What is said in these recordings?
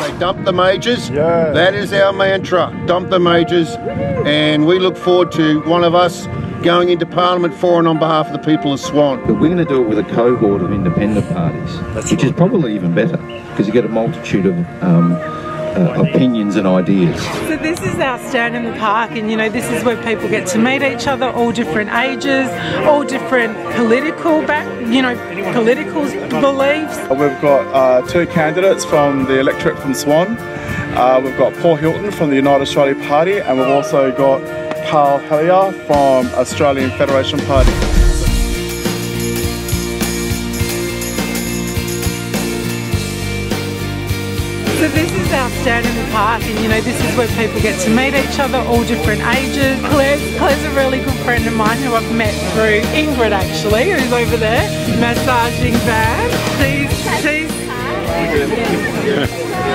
They dump the majors. Yeah. That is our mantra. Dump the majors. And we look forward to one of us going into Parliament for and on behalf of the people of Swan. But we're going to do it with a cohort of independent parties, which is probably even better because you get a multitude of opinions and ideas. So this is our stand in the park, and you know, this is where people get to meet each other, all different ages, all different political political beliefs. We've got two candidates from the electorate from Swan. We've got Paul Hilton from the United Australia Party, and we've also got Carl Pallier from Australian Federation Party. So this is our stand in the park, and you know, this is where people get to meet each other, all different ages. Claire's a really good friend of mine who I've met through Ingrid actually, who's over there, massaging Van.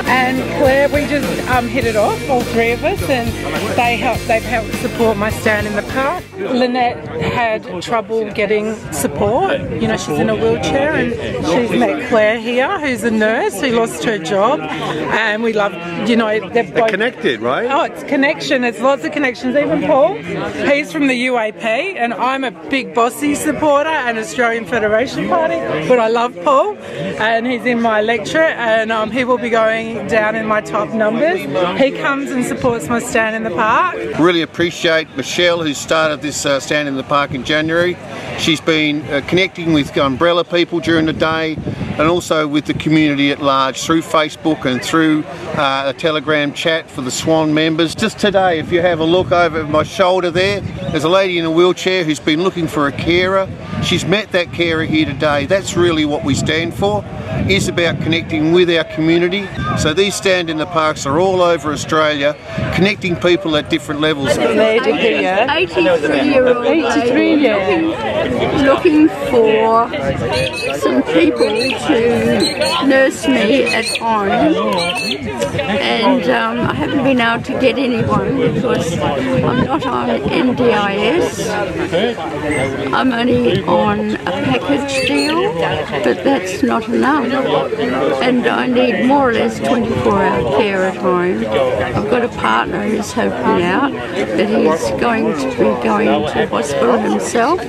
And Claire, we just hit it off, all three of us, and they've helped support my stand in the park. Lynette had trouble getting support. You know, she's in a wheelchair, and she's met Claire here, who's a nurse who lost her job, and we love, you know, they're both connected, right? Oh, it's connection. It's lots of connections. Even Paul, he's from the UAP, and I'm a big Bossy supporter and Australian Federation Party, but I love Paul, and he's in my electorate, and he will be going down in my top numbers. He comes and supports my stand in the park. Really appreciate Michelle, who started this stand in the park in January. She's been connecting with umbrella people during the day, and also with the community at large through Facebook and through a Telegram chat for the Swan members. Just today, if you have a look over my shoulder there's a lady in a wheelchair who's been looking for a carer. She's met that carer here today. That's really what we stand for, is about connecting with our community. So these stand in the parks are all over Australia, connecting people at different levels. 83-year-old looking for some people to nurse me at home, and I haven't been able to get anyone because I'm not on NDIS. I'm only on a package deal, but that's not enough, and I need more or less 24-hour care at home. I've got a partner who's helping out, but he's going to be going to hospital himself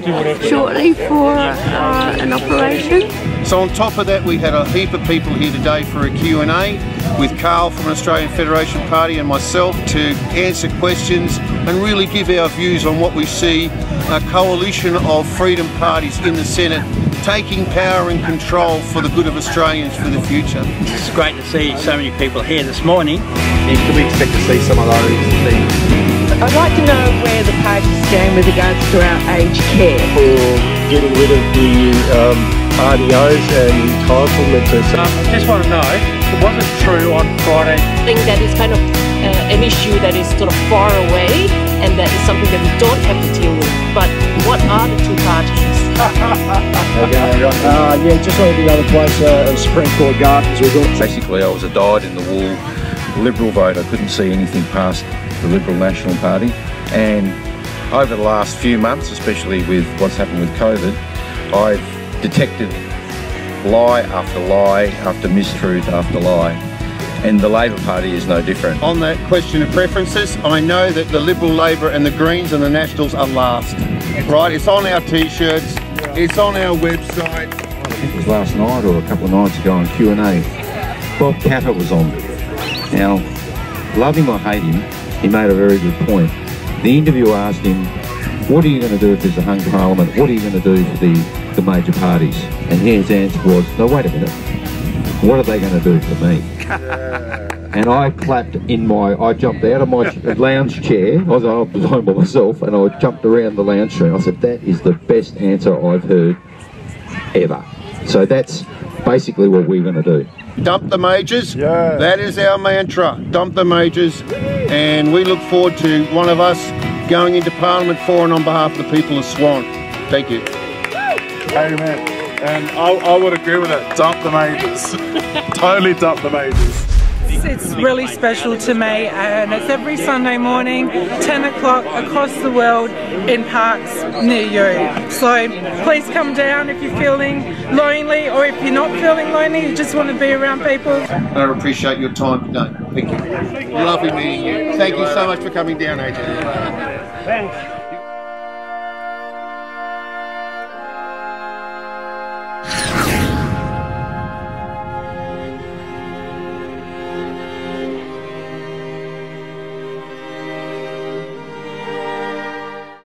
shortly for an operation. So on top of that, we had a heap of people here today for a Q&A with Carl from Australian Federation Party and myself to answer questions and really give our views on what we see a coalition of freedom parties in the Senate taking power and control for the good of Australians for the future. It's great to see so many people here this morning. Can we expect to see some of those things? I'd like to know where the party stand with regards to our aged care. For getting rid of the RDOs and entitlements. I just want to know, it wasn't true on Friday. I think that is kind of an issue that is sort of far away, and that is something that we don't have to deal with. But what are the two parties? Yeah, just like the other place, Supreme Court Gardens. Basically, I was a dyed-in-the-wool Liberal vote. I couldn't see anything past the Liberal National Party, and over the last few months, especially with what's happened with COVID, I've detected lie after lie after mistruth after lie, and the Labor Party is no different. On that question of preferences, I know that the Liberal, Labor and the Greens and the Nationals are last. Right, it's on our t-shirts, it's on our website. I think it was last night or a couple of nights ago on Q&A, Bob Catter was on. Now, love him or hate him, he made a very good point. The interviewer asked him, what are you going to do if there's a hung parliament? What are you going to do for the major parties? And his answer was, no, wait a minute. What are they going to do for me? And I clapped I jumped out of my lounge chair. I was home by myself, and I jumped around the lounge chair. And I said, that is the best answer I've heard ever. So that's basically what we're going to do. Dump the majors. Yeah. That is our mantra. Dump the majors. And we look forward to one of us going into Parliament for and on behalf of the people of Swan. Thank you. Amen. And I would agree with it. Dump the majors. Totally dump the majors. it's really special to me, and it's every Sunday morning, 10 o'clock across the world in parks near you. So please come down if you're feeling lonely, or if you're not feeling lonely, you just want to be around people. I appreciate your time today. Thank you. Lovely meeting you. Thank you so much for coming down, AJ. Thanks.